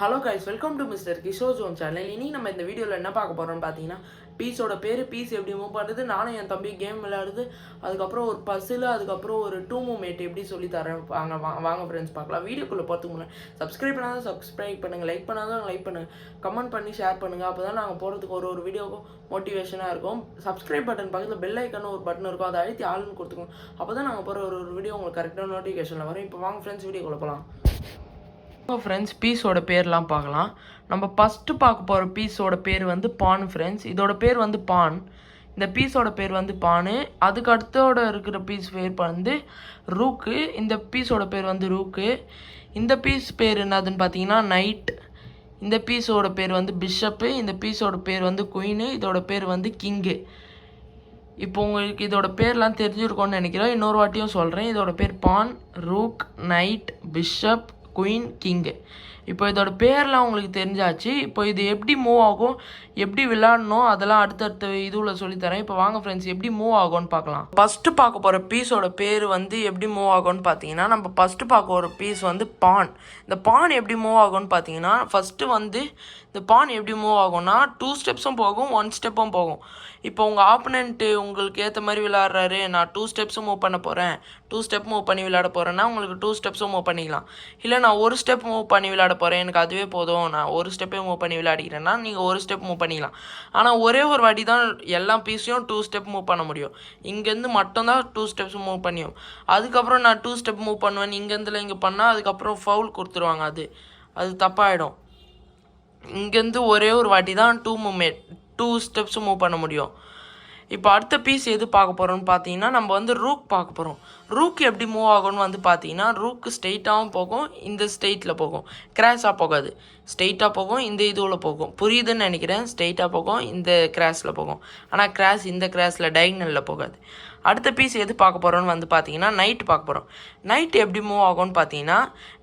Hello guys, welcome to Mister Kishore John channel. இனி நம்ம இந்த வீடியோவில் என்ன பார்க்க போகிறோம்னு பார்த்தீங்கன்னா, பீஸோட பேர், பீஸ் எப்படி மூவ் பண்ணுறது, நானும் என் தம்பி கேம் விளையாடுது, அதுக்கப்புறம் ஒரு பசில், அதுக்கப்புறம் ஒரு டூ மூவ்மேட் எப்படி சொல்லி தரேன். வாங்க ஃப்ரெண்ட்ஸ் பார்க்கலாம். வீடியோக்குள்ளே பார்த்துக்கு முன்னாடி சப்ஸ்கிரைப் பண்ணாதான் சப்ஸ்கிரைப் பண்ணுங்கள், லைக் பண்ணாதான் லைக் பண்ணுங்கள், கமெண்ட் பண்ணி ஷேர் பண்ணுங்கள். அப்போ தான் நாங்கள் போகிறதுக்கு ஒரு வீடியோக்கும் மோட்டிவேஷனாக இருக்கும். சப்ஸ்கிரைப் பட்டன் பக்கத்தில் பெல் ஐக்கான ஒரு பட்டன் இருக்கும், அதை அழுத்தி ஆளுன்னு கொடுத்துக்கோங்க. அப்போ தான் நாங்கள் போகிற ஒரு வீடியோ உங்களுக்கு கரெக்டான நோட்டிஃபிகேஷனில் வரும். இப்போ வாங்க ஃப்ரெண்ட்ஸ் வீடியோக்குள்ளே போகலாம். ஃப்ரெண்ட்ஸ், பீஸோட பேர்லாம் பார்க்கலாம். நம்ம ஃபஸ்ட்டு பார்க்க போகிற பீஸோட பேர் வந்து பான் ஃப்ரெண்ட்ஸ். இதோட பேர் வந்து பான். இந்த பீஸோட பேர் வந்து பானு. அதுக்கு அடுத்தோட இருக்கிற பீஸ் பேர் வந்து ரூக்கு. இந்த பீஸோட பேர் வந்து ரூக்கு. இந்த பீஸ் பேர் என்னதுன்னு பார்த்தீங்கன்னா நைட். இந்த பீஸோட பேர் வந்து பிஷப்பு. இந்த பீஸோட பேர் வந்து குயினு. இதோட பேர் வந்து கிங்கு. இப்போ உங்களுக்கு இதோட பேர்லாம் தெரிஞ்சிருக்கோன்னு நினைக்கிறேன். இன்னொரு வாட்டியும் சொல்கிறேன். இதோட பேர் pawn, rook, knight, bishop, queen, king. இப்போ இதோட பேர்லாம் உங்களுக்கு தெரிஞ்சாச்சு. இப்போ இது எப்படி மூவ் ஆகும், எப்படி விளையாடணும், அதெல்லாம் அடுத்தடுத்த இதுவில் சொல்லித்தரேன். இப்போ வாங்க ஃப்ரெண்ட்ஸ் எப்படி மூவ் ஆகும்னு பார்க்கலாம். ஃபஸ்ட்டு பார்க்க போகிற பீஸோட பேர் வந்து எப்படி மூவ் ஆகும்னு பார்த்தீங்கன்னா, நம்ம ஃபஸ்ட்டு பார்க்க போகிற பீஸ் வந்து பான். இந்த பான் எப்படி மூவ் ஆகும்னு பார்த்தீங்கன்னா, ஃபஸ்ட்டு வந்து இந்த பான் எப்படி மூவ் ஆகும்னா 2 ஸ்டெப்ஸும் போகும், 1 ஸ்டெப்பும் போகும். இப்போ உங்கள் ஆப்பனண்ட்டு உங்களுக்கு ஏற்ற மாதிரி விளையாடுறாரு, நான் 2 ஸ்டெப்ஸும் மூவ் பண்ண போகிறேன், 2 ஸ்டெப் மூவ் பண்ணி விளையாட போகிறேன்னா உங்களுக்கு 2 ஸ்டெப்ஸும் மூவ் பண்ணிக்கலாம். இல்லை நான் 1 ஸ்டெப் மூவ் பண்ணி விளையாட போகிறேன், எனக்கு அதுவே போதும், நான் 1 ஸ்டெப்பே மூவ் பண்ணி விளையாடிக்கிறேன்னா நீங்கள் 1 ஸ்டெப் மூவ் பண்ணிக்கலாம். ஆனால் ஒரே ஒரு வாட்டி தான் எல்லா பீஸையும் 2 ஸ்டெப் மூவ் பண்ண முடியும். இங்கேருந்து மட்டும்தான் 2 ஸ்டெப்ஸ் மூவ் பண்ணியும். அதுக்கப்புறம் நான் 2 ஸ்டெப் மூவ் பண்ணுவேன், இங்கேருந்துல இங்கே பண்ணால் அதுக்கப்புறம் ஃபவுல் கொடுத்துருவாங்க. அது தப்பாகிடும். இங்கேருந்து ஒரே ஒரு வாட்டி தான் 2 ஸ்டெப்ஸ் மூவ் பண்ண முடியும். இப்போ அடுத்த பீஸ் எது பார்க்க போகிறோம்னு பார்த்தீங்கன்னா, நம்ம வந்து ரூக் பார்க்க போகிறோம். ரூக் எப்படி மூவ் ஆகும்னு வந்து பார்த்தீங்கன்னா, ரூக்கு ஸ்ட்ரெயிட்டாகவும் போகும், இந்த ஸ்ட்ரெயிட்டில் போகும், கிராஸாக போகாது. ஸ்ட்ரெயிட்டாக போகும், இந்த இதுவில் போகும். புரியுதுன்னு நினைக்கிறேன். ஸ்ட்ரெயிட்டாக போகும், இந்த கிராஸில் போகும். ஆனால் கிராஸ் இந்த கிராஸில் டைகனலில் போகாது. அடுத்த பீஸ் எது பார்க்க போகிறோன்னு வந்து பார்த்தீங்கன்னா, நைட்டு பார்க்க போகிறோம். நைட்டு எப்படி மூவ் ஆகும்னு பார்த்தீங்கன்னா,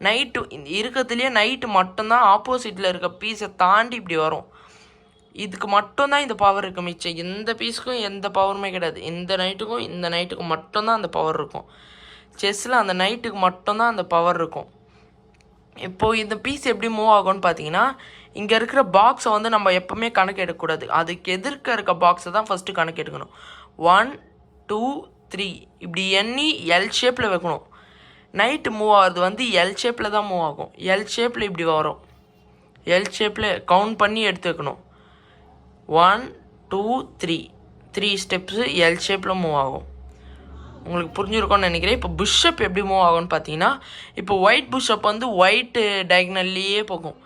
நைட்டு இருக்கிறதுலேயே நைட்டு மட்டும்தான் ஆப்போசிட்டில் இருக்க பீஸை தாண்டி இப்படி வரும். இதுக்கு மட்டும்தான் இந்த பவர் இருக்குது. மிச்சம் எந்த பீஸுக்கும் எந்த பவருமே கிடையாது. இந்த நைட்டுக்கும் மட்டும்தான் அந்த பவர் இருக்கும். செஸ்ஸில் அந்த நைட்டுக்கு மட்டும்தான் அந்த பவர் இருக்கும். இப்போது இந்த பீஸ் எப்படி மூவ் ஆகும்னு பார்த்தீங்கன்னா, இங்கே இருக்கிற பாக்ஸை வந்து நம்ம எப்போவுமே கணக்கு எடுக்கக்கூடாது. அதுக்கு எதிர்க்க இருக்க பாக்ஸை தான் ஃபஸ்ட்டு கணக்கு எடுக்கணும். 1 2 3 இப்படி எண்ணி எல் ஷேப்பில் வைக்கணும். நைட்டு மூவ் ஆகிறது வந்து எல் ஷேப்பில் தான் மூவ் ஆகும். எல் ஷேப்பில் இப்படி வரும். எல் ஷேப்பில் கவுண்ட் பண்ணி எடுத்து வைக்கணும். 1 2 3 ஸ்டெப்ஸு எல் ஷேப்பில் மூவ் ஆகும். உங்களுக்கு புரிஞ்சுருக்கோன்னு நினைக்கிறேன். இப்போ புஷ்அப் எப்படி மூவ் ஆகும்னு பார்த்தீங்கன்னா, இப்போ ஒயிட் புஷ்அப் வந்து ஒயிட்டு டைகனல்லையே போகும்.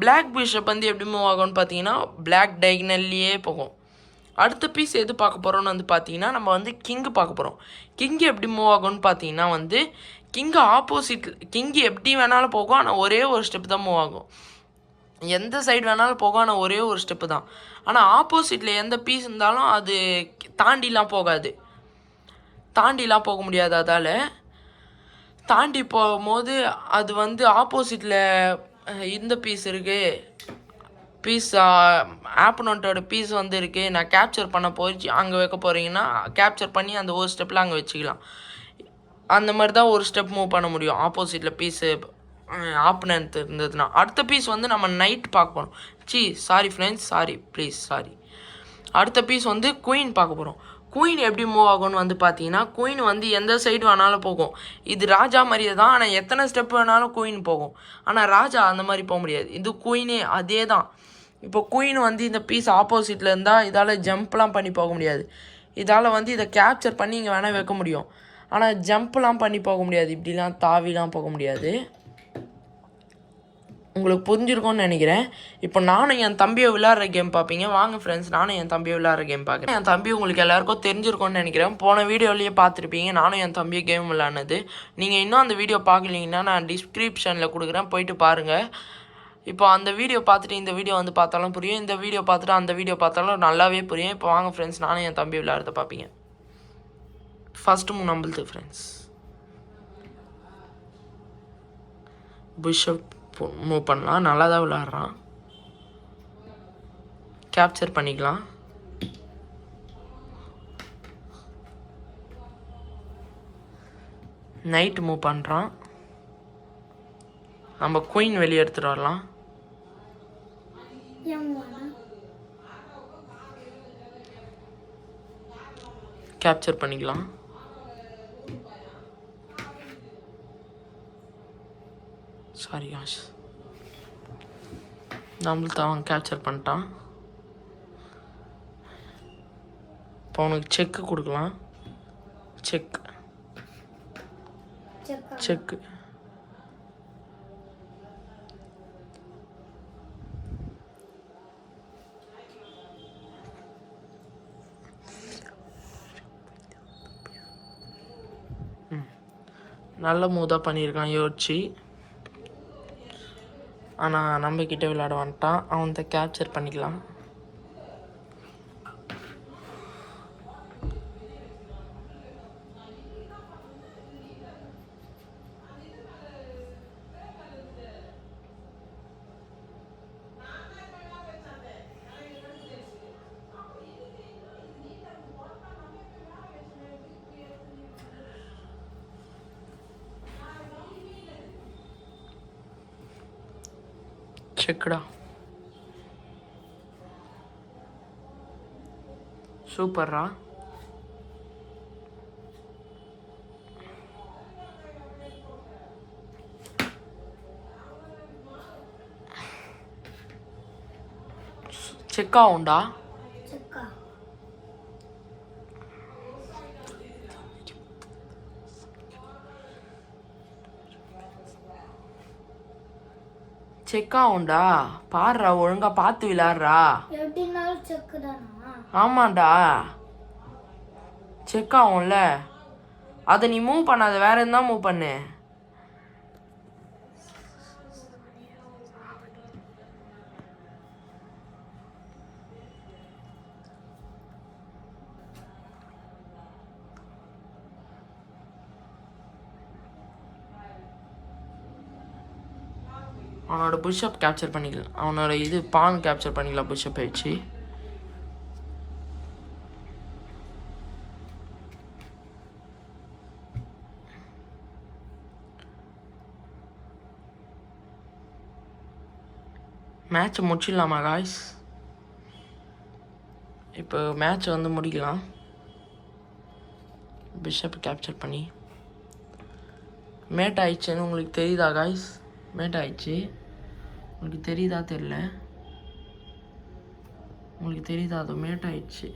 பிளாக் புஷ்அப் வந்து எப்படி மூவ் ஆகும்னு பார்த்தீங்கன்னா, பிளாக் டைகனல்லையே போகும். அடுத்த பீஸ் எது பார்க்க போகிறோன்னு வந்து பார்த்தீங்கன்னா, நம்ம வந்து கிங்கு பார்க்க போகிறோம். கிங்கு எப்படி மூவ் ஆகும்னு பார்த்தீங்கன்னா வந்து, கிங்கு ஆப்போசிட், கிங்கு எப்படி வேணாலும் போகும், ஆனால் ஒரே ஒரு ஸ்டெப் தான் மூவ் ஆகும். எந்த சைடு வேணாலும் போகும், ஆனால் ஒரே ஒரு ஸ்டெப்பு தான். ஆனால் ஆப்போசிட்டில் எந்த பீஸ் இருந்தாலும் அது தாண்டிலாம் போகாது. தாண்டிலாம் போக முடியாது. அதால் தாண்டி போகும்போது அது வந்து ஆப்போசிட்டில் இந்த பீஸ் இருக்குது, பீஸ் ஆப்பனண்ட்டோட பீஸ் வந்து இருக்குது, நான் கேப்சர் பண்ண போயிடுச்சு, அங்கே வைக்க போகிறீங்கன்னா கேப்சர் பண்ணி அந்த ஒரு ஸ்டெப்பில் அங்கே வச்சுக்கலாம். அந்த மாதிரி தான் ஒரு ஸ்டெப் மூவ் பண்ண முடியும் ஆப்போசிட்டில் பீஸு ஆப்பனன்ட் இருந்ததுன்னா. அடுத்த பீஸ் வந்து நம்ம நைட் பார்க்க போகிறோம். Sorry friends, sorry. அடுத்த பீஸ் வந்து குயின் பார்க்க போகிறோம். குயின் எப்படி மூவ் ஆகும்னு வந்து பார்த்தீங்கன்னா, குயின் வந்து எந்த சைடு வேணாலும் போகும். இது ராஜா மாதிரியே தான், ஆனால் எத்தனை ஸ்டெப் வேணாலும் குயின் போகும். ஆனால் ராஜா அந்த மாதிரி போக முடியாது. இது குயினே அதே தான். இப்போ குயின் வந்து இந்த பீஸ் ஆப்போசிட்டில் இருந்தால் இதால் ஜம்ப்லாம் பண்ணி போக முடியாது. இதால் வந்து இதை கேப்சர் பண்ணி இங்கே வேணால் வைக்க முடியும். ஆனால் ஜம்ப்லாம் பண்ணி போக முடியாது, இப்படிலாம் தாவிலாம் போக முடியாது. உங்களுக்கு புரிஞ்சிருக்கும்னு நினைக்கிறேன். இப்போ நானும் என் தம்பியை விளையாடுற கேம் பார்ப்பீங்க. வாங்க ஃப்ரெண்ட்ஸ், நானும் என் தம்பியை விளையாடுற கேம் பார்க்குறேன். என் தம்பி உங்களுக்கு எல்லாருக்கும் தெரிஞ்சிருக்கும்னு நினைக்கிறேன். போன வீடியோலேயே பார்த்துருப்பீங்க நானும் என் தம்பியை கேம் விளையாடுனது. நீங்கள் இன்னும் அந்த வீடியோ பார்க்கலீங்கன்னா நான் டிஸ்கிரிப்ஷனில் கொடுக்குறேன், போயிட்டு பாருங்கள். இப்போ அந்த வீடியோ பார்த்துட்டு இந்த வீடியோ வந்து பார்த்தாலும் புரியும், இந்த வீடியோ பார்த்துட்டு அந்த வீடியோ பார்த்தாலும் நல்லாவே புரியும். இப்போ வாங்க ஃப்ரெண்ட்ஸ், நானும் என் தம்பி விளையாடுறத பார்ப்பீங்க. ஃபஸ்ட்டு 3 நம்புது ஃப்ரெண்ட்ஸ். பிஷப் மூவ் பண்ணலாம், நல்லா தான் விளையாடுறான். கேப்சர் பண்ணிக்கலாம். நைட் மூவ் பண்ணுறான். நம்ம குயின் வெளியே எடுத்துகிட்டு வரலாம். கேப்சர் பண்ணிக்கலாம். சாரி காஷ், நம்மளுக்கு அவன் கேப்சர் பண்ணிட்டான். இப்போ அவனுக்கு செக்கு கொடுக்கலாம். செக்கு நல்ல மூதாக பண்ணியிருக்கான் யோசிச்சு. ஆனால் நம்ம கிட்ட விளையாட வந்துட்டான். அவன் கேப்சர் பண்ணிக்கலாம். செக்குடா, சூப்பர்ரா. செக்கா உண்டா? செக்கா உண்டா? பாடுறா, ஒழுங்கா பார்த்து விளையாடுறா. ஆமாண்டா, செக் ஆகும்ல. அதை நீ மூவ் பண்ணாத, வேற என்ன மூவ் பண்ணு. அவனோட புஷ்அப் கேப்சர் பண்ணிக்கலாம். அவனோட இது பான் கேப்சர் பண்ணிக்கலாம் புஷ்அப் ஆயிடுச்சு. மேட்ச் முடிச்சிடலாமா காய்ஸ்? இப்போ மேட்ச் வந்து முடிக்கலாம். பிஷப் கேப்சர் பண்ணி மேட் ஆயிடுச்சுன்னு உங்களுக்கு தெரியுதா காய்ஸ்? மேட் ஆயிடுச்சு. உங்களுக்கு தெரியுதா தெரியல, உங்களுக்கு தெரியுதா? அது மேட் ஆயிடுச்சு.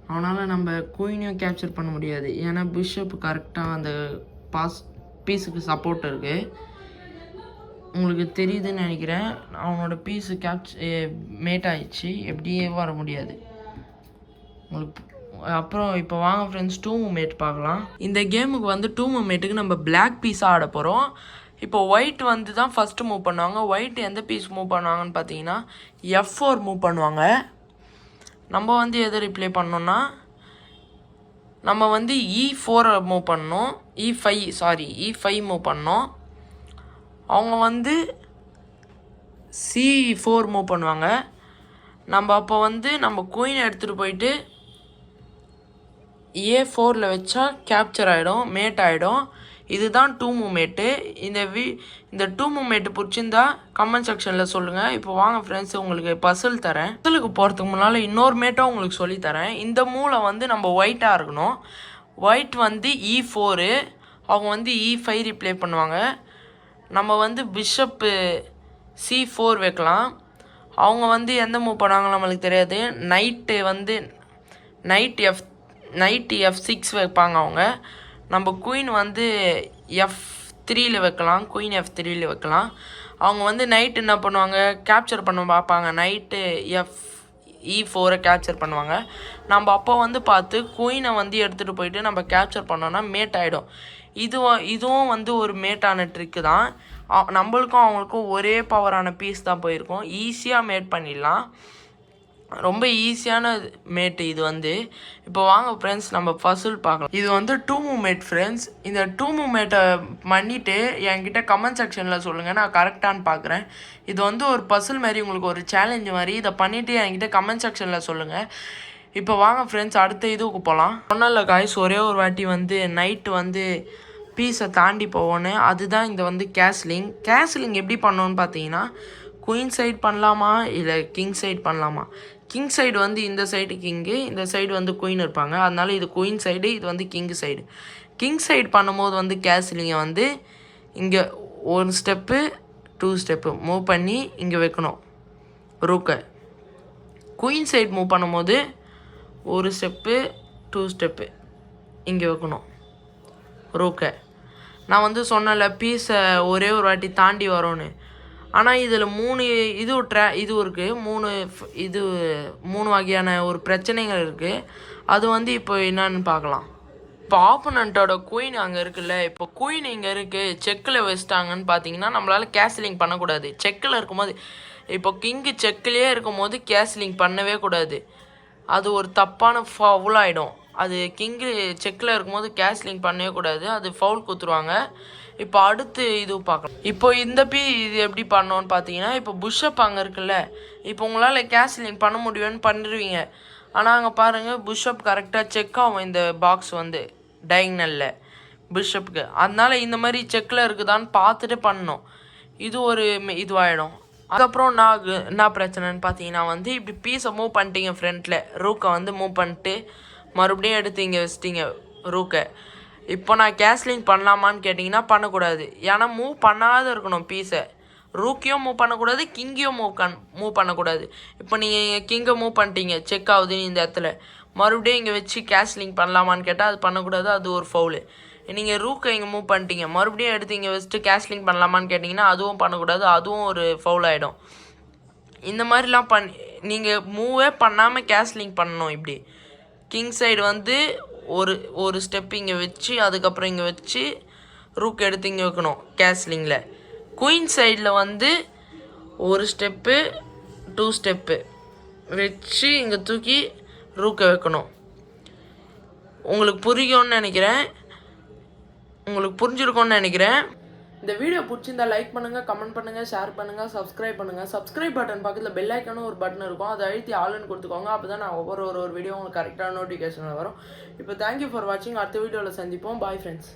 அவனால் நம்ம குயினையும் கேப்சர் பண்ண முடியாது, ஏன்னா பிஷப் கரெக்டாக அந்த பீஸுக்கு சப்போர்ட் இருக்குது. உங்களுக்கு தெரியுதுன்னு நினைக்கிறேன். அவனோட பீஸு மேட் ஆயிடுச்சு, எப்படியே வர முடியாது உங்களுக்கு. அப்புறம் இப்போ வாங்க ஃப்ரெண்ட்ஸ், டூ மூமெண்ட் பார்க்கலாம். இந்த கேமுக்கு வந்து டூ மூமெண்ட்டுக்கு நம்ம பிளாக் பீஸாக ஆட போகிறோம். இப்போ ஒயிட் வந்து தான் ஃபஸ்ட்டு மூவ் பண்ணுவாங்க. ஒயிட் எந்த பீஸ் மூவ் பண்ணுவாங்கன்னு பார்த்தீங்கன்னா F4 மூவ் பண்ணுவாங்க. நம்ம வந்து எதை ரிப்ளே பண்ணோன்னா, நம்ம வந்து E4 மூவ் பண்ணோம். E5 மூவ் பண்ணோம். அவங்க வந்து C4 மூவ் பண்ணுவாங்க. நம்ம அப்போ வந்து நம்ம குயினை எடுத்துகிட்டு போயிட்டு A4 வச்சா கேப்சர் ஆகிடும், மேட் ஆகிடும். இதுதான் டூ மூமெண்ட்டு. இந்த டூ மூமெண்ட்டு பிடிச்சிருந்தா கமெண்ட் செக்ஷனில் சொல்லுங்கள். இப்போ வாங்க ஃப்ரெண்ட்ஸ், உங்களுக்கு பசில் தரேன். பசிலுக்கு போகிறதுக்கு முன்னால் இன்னொரு மேட்டும் உங்களுக்கு சொல்லித்தரேன். இந்த மூளை வந்து நம்ம ஒயிட்டாக இருக்கணும். ஒயிட் வந்து E4, அவங்க வந்து E5 ரிப்ளே பண்ணுவாங்க. நம்ம வந்து பிஷப்பு C4 வைக்கலாம். அவங்க வந்து எந்த மூவ் பண்ணுவாங்க நம்மளுக்கு தெரியாது. நைட் F6 வைப்பாங்க அவங்க. நம்ம குயின் வந்து F3 வைக்கலாம். குயின் F3 வைக்கலாம். அவங்க வந்து நைட் என்ன பண்ணுவாங்க, கேப்சர் பண்ண பார்ப்பாங்க. நைட்டு E4 கேப்சர் பண்ணுவாங்க. நம்ம அப்போ வந்து பார்த்து குயினை வந்து எடுத்துகிட்டு போயிட்டு நம்ம கேப்சர் பண்ணோன்னா மேட் ஆகிடும். இதுவும் வந்து ஒரு மேட்டான ட்ரிக்கு தான். நம்மளுக்கும் அவங்களுக்கும் ஒரே பவரான பீஸ் தான் போயிருக்கோம். ஈஸியாக மேட் பண்ணிடலாம். ரொம்ப ஈஸியான மேட்டு இது வந்து. இப்போ வாங்க ஃப்ரெண்ட்ஸ், நம்ம பசில் பார்க்கலாம். இது வந்து டூ மூமெண்ட் ஃப்ரெண்ட்ஸ். இந்த டூ மூமெண்ட்டை பண்ணிவிட்டு என்கிட்ட கமெண்ட் செக்ஷனில் சொல்லுங்கள், நான் கரெக்டானு பார்க்குறேன். இது வந்து ஒரு பசில் மாதிரி, உங்களுக்கு ஒரு சேலஞ்சு மாதிரி. இதை பண்ணிவிட்டு என்கிட்ட கமெண்ட் செக்ஷனில் சொல்லுங்கள். இப்போ வாங்க ஃப்ரெண்ட்ஸ், அடுத்த இதுக்கு போகலாம். சொன்னல காய்ஸ், ஒரே ஒரு வாட்டி வந்து நைட்டு வந்து பீஸை தாண்டி போவோன்னு. அதுதான் இந்த வந்து கேஸ்லிங் எப்படி பண்ணோன்னு பார்த்தீங்கன்னா, குயின் சைடு பண்ணலாமா இல்லை கிங் சைடு பண்ணலாமா? கிங் சைடு வந்து இந்த சைடு கிங்கு, இந்த சைடு வந்து குயின் இருப்பாங்க. அதனால இது குயின் சைடு, இது வந்து கிங் சைடு. கிங் சைடு பண்ணும்போது வந்து கேஸ்லிங்கை வந்து இங்கே 1 ஸ்டெப்பு 2 ஸ்டெப்பு மூவ் பண்ணி இங்கே வைக்கணும் ரூக்கை. குயின் சைடு மூவ் பண்ணும்போது 1 ஸ்டெப்பு 2 ஸ்டெப்பு இங்கே வைக்கணும் ரூக்கை. நான் வந்து சொன்னல பீஸை ஒரே ஒரு வாட்டி தாண்டி வரோன்னு. ஆனால் இதில் 3 இது இருக்குது, 3 வகையான ஒரு பிரச்சனைகள் இருக்குது. அது வந்து இப்போ என்னன்னு பார்க்கலாம். இப்போ ஆப்போனண்ட்டோட குயின் அங்கே இருக்குல்ல, இப்போ குயின் இங்கே இருக்குது, செக்கில் வச்சிட்டாங்கன்னு பார்த்தீங்கன்னா நம்மளால் கேஸ்லிங் பண்ணக்கூடாது. செக்கில் இருக்கும்போது இப்போ கிங்கு செக்கிலே இருக்கும்போது கேஸ்லிங் பண்ணவே கூடாது. அது ஒரு தப்பான ஃபவுல் ஆகிடும். அது கிங்கு செக்கில் இருக்கும்போது கேஸ்லிங் பண்ணவே கூடாது, அது ஃபவுல் குத்துருவாங்க. இப்போ அடுத்து இது பார்க்கலாம். இப்போ இந்த இது எப்படி பண்ணோன்னு பார்த்தீங்கன்னா, இப்போ புஷ்அப் அங்கே இருக்குல்ல, இப்போ உங்களால் கேஸ்லிங் பண்ண முடியும்னு பண்ணிடுவீங்க. ஆனால் அங்கே பாருங்கள் புஷ்அப் கரெக்டாக செக் ஆகும் இந்த பாக்ஸ் வந்து டைகனலில் பிஷப்புக்கு. அதனால் இந்த மாதிரி செக்கில் இருக்குதான்னு பார்த்துட்டு பண்ணணும். இது ஒரு இதுவாகிடும். அதுக்கப்புறம் என்ன பிரச்சனைன்னு பார்த்தீங்கன்னா வந்து இப்படி பீஸை மூவ் பண்ணிட்டீங்க ஃப்ரண்ட்டில், ரூக்கை வந்து மூவ் பண்ணிட்டு மறுபடியும் எடுத்து இங்கே வச்சிட்டிங்க ரூக்கை. இப்போ நான் கேஸ்லிங் பண்ணலாமான்னு கேட்டிங்கன்னா பண்ணக்கூடாது. ஏன்னா மூவ் பண்ணாத இருக்கணும் பீஸை. ரூக்கையும் மூவ் பண்ணக்கூடாது, கிங்கையும் மூவ் பண்ணக்கூடாது. இப்போ நீங்கள் கிங்கை மூவ் பண்ணிட்டீங்க, செக் ஆகுதுன்னு இந்த இடத்துல மறுபடியும் இங்கே வச்சு கேஸ்லிங் பண்ணலாமான்னு கேட்டால் அது பண்ணக்கூடாது, அது ஒரு ஃபவுலு. நீங்கள் ரூக்கை இங்கே மூவ் பண்ணிட்டீங்க, மறுபடியும் எடுத்து இங்கே வச்சுட்டு கேஸ்லிங் பண்ணலாமான்னு கேட்டிங்கன்னா அதுவும் பண்ணக்கூடாது, அதுவும் ஒரு ஃபவுல் ஆகிடும். இந்த மாதிரிலாம் நீங்கள் மூவே பண்ணாமல் கேஸ்லிங் பண்ணணும். இப்படி கிங் சைடு வந்து ஒரு ஸ்டெப் இங்கே வச்சு அதுக்கப்புறம் இங்கே வச்சு ரூக் எடுத்து இங்கே வைக்கணும் கேஸ்லிங்கில். குயின் சைடில் வந்து 1 ஸ்டெப்பு 2 ஸ்டெப்பு வச்சு இங்கே தூக்கி ரூக்கை வைக்கணும். உங்களுக்கு புரியும்னு நினைக்கிறேன், உங்களுக்கு புரிஞ்சிருக்கும்னு நினைக்கிறேன். இந்த வீடியோ பிடிச்சிருந்தா லைக் பண்ணுங்கள், கமெண்ட் பண்ணுங்கள், ஷேர் பண்ணுங்கள், சப்ஸ்கிரைப் பண்ணுங்கள். சப்ஸ்கிரைப் பட்டன் பக்கத்தில் பெல் ஐக்கானும் ஒரு பட்டன் இருக்கும், அதை அழுத்தி ஆல்னு கொடுத்துக்கோங்க. அப்போ தான் நான் ஒவ்வொரு வீடியோ உங்களுக்கு கரெக்டான நோட்டிஃபிகேஷன் வரும். இப்போ தேங்க்யூ ஃபார் வாட்சிங். அடுத்த வீடியோவில் சந்திப்போம். Bye friends.